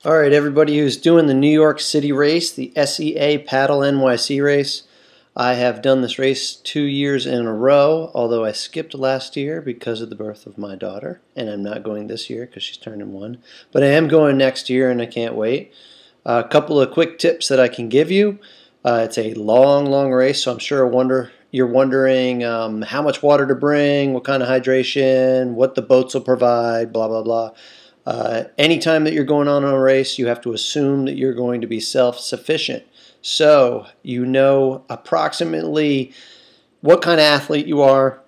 All right, everybody who's doing the New York City Race, the SEA Paddle NYC Race. I have done this race 2 years in a row, although I skipped last year because of the birth of my daughter, and I'm not going this year because she's turning 1. But I am going next year, and I can't wait. A couple of quick tips that I can give you. It's a long race, so I'm sure you're wondering how much water to bring, what kind of hydration, what the boats will provide, blah, blah, blah. Anytime that you're going on a race, you have to assume that you're going to be self-sufficient. So you know approximately what kind of athlete you are.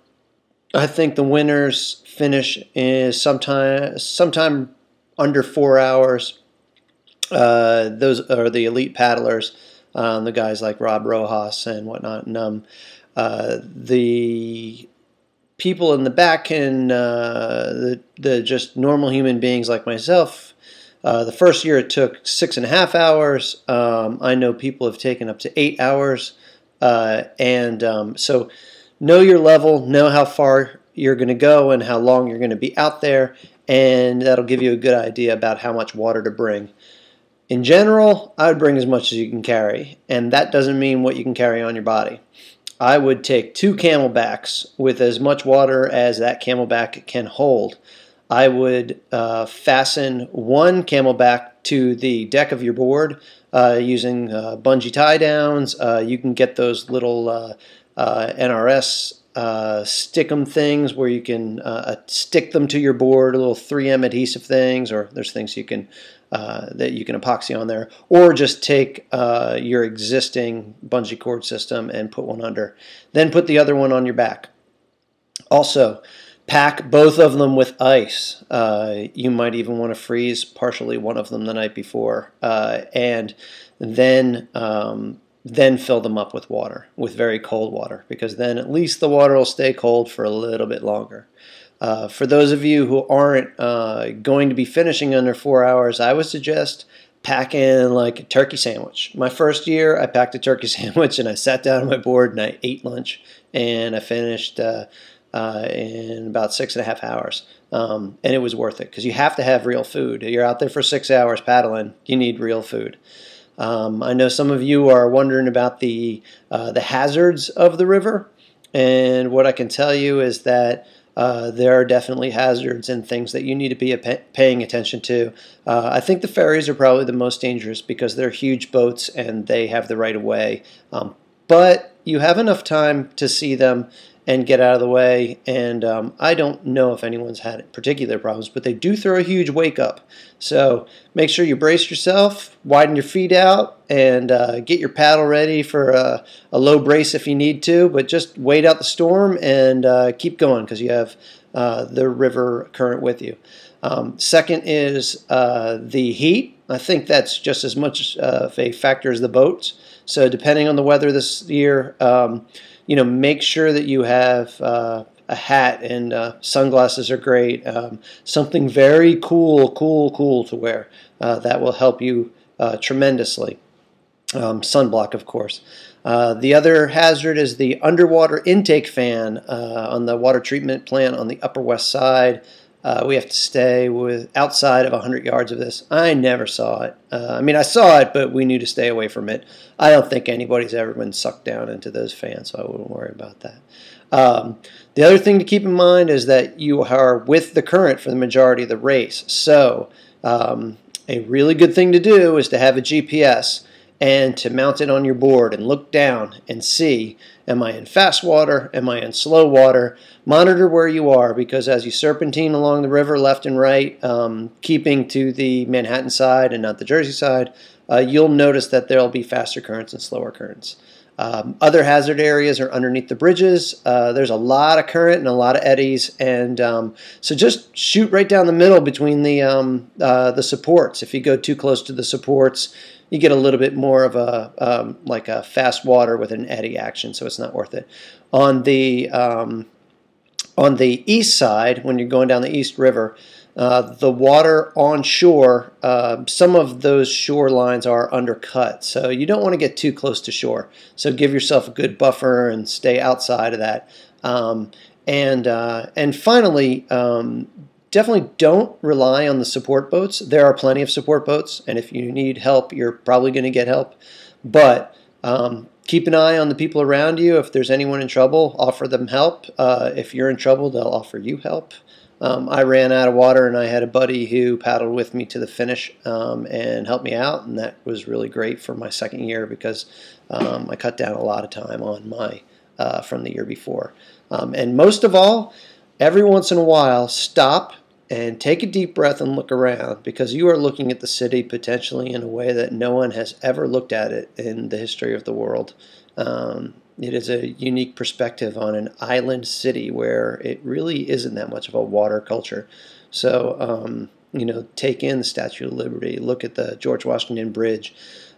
I think the winners finish is sometime under 4 hours. Those are the elite paddlers, the guys like Rob Rojas and whatnot. And the people in the back can, the just normal human beings like myself, the first year it took 6.5 hours. I know people have taken up to 8 hours. So know your level, know how far you're going to go and how long you're going to be out there, and that'll give you a good idea about how much water to bring. In general, I would bring as much as you can carry, and that doesn't mean what you can carry on your body. I would take 2 camelbacks with as much water as that camelback can hold. I would fasten 1 camelback to the deck of your board using bungee tie downs. You can get those little NRS stick-em things where you can stick them to your board, little 3M adhesive things, or there's things you can that you can epoxy on there, or just take your existing bungee cord system and put one under. Then put the other one on your back. Also, pack both of them with ice. You might even want to freeze partially one of them the night before, and then fill them up with water, with very cold water, because then at least the water will stay cold for a little bit longer. For those of you who aren't going to be finishing under 4 hours, I would suggest packing like a turkey sandwich. My first year, I packed a turkey sandwich and I sat down on my board and I ate lunch, and I finished in about 6.5 hours. And it was worth it because you have to have real food. You're out there for 6 hours paddling. You need real food. I know some of you are wondering about the hazards of the river, and what I can tell you is that there are definitely hazards and things that you need to be paying attention to. I think the ferries are probably the most dangerous because they're huge boats and they have the right of way. But you have enough time to see them and get out of the way, and I don't know if anyone's had particular problems, but they do throw a huge wake up. So make sure you brace yourself, widen your feet out, and get your paddle ready for a low brace if you need to, but just wait out the storm and keep going because you have the river current with you. Second is the heat. I think that's just as much of a factor as the boats. So depending on the weather this year, make sure that you have a hat, and sunglasses are great. Something very cool to wear. That will help you tremendously. Sunblock, of course. The other hazard is the underwater intake fan on the water treatment plant on the Upper West Side. We have to stay outside of 100 yards of this. I never saw it. I saw it, but we knew to stay away from it. I don't think anybody's ever been sucked down into those fans, so I wouldn't worry about that. The other thing to keep in mind is that you are with the current for the majority of the race. So a really good thing to do is to have a GPS and to mount it on your board and look down and see, am I in fast water? Am I in slow water? Monitor where you are, because as you serpentine along the river left and right, keeping to the Manhattan side and not the Jersey side, you'll notice that there'll be faster currents and slower currents. Other hazard areas are underneath the bridges. There's a lot of current and a lot of eddies, and so just shoot right down the middle between the supports. If you go too close to the supports, you get a little bit more of a like a fast water with an eddy action, so it's not worth it. On the east side, when you're going down the East River, the water on shore, some of those shorelines are undercut, so you don't want to get too close to shore. So give yourself a good buffer and stay outside of that. And finally, definitely don't rely on the support boats. There are plenty of support boats, and if you need help, you're probably going to get help. But keep an eye on the people around you. If there's anyone in trouble, offer them help. If you're in trouble, they'll offer you help. I ran out of water, and I had a buddy who paddled with me to the finish and helped me out, and that was really great for my second year because I cut down a lot of time on my from the year before. And most of all, every once in a while, stop and take a deep breath and look around, because you are looking at the city potentially in a way that no one has ever looked at it in the history of the world. It is a unique perspective on an island city where it really isn't that much of a water culture. So, you know, take in the Statue of Liberty, look at the George Washington Bridge,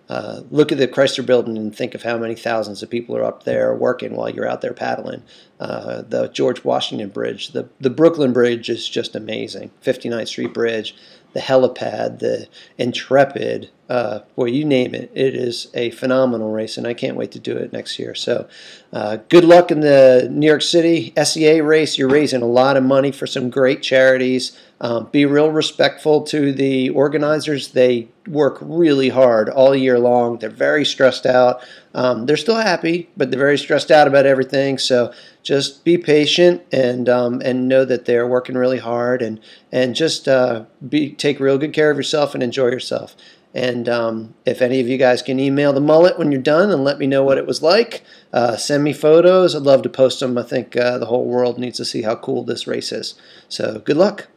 look at the Chrysler Building and think of how many thousands of people are up there working while you're out there paddling. The George Washington Bridge, the Brooklyn Bridge is just amazing. 59th Street Bridge, the helipad, the Intrepid, boy, you name it. It is a phenomenal race, and I can't wait to do it next year. So good luck in the New York City SEA race. You're raising a lot of money for some great charities. Be real respectful to the organizers. They work really hard all year long. They're very stressed out. They're still happy, but they're very stressed out about everything. So just be patient and know that they're working really hard, and just take real good care of yourself and enjoy yourself. And if any of you guys can email the mullet when you're done and let me know what it was like, send me photos. I'd love to post them. I think the whole world needs to see how cool this race is. So good luck.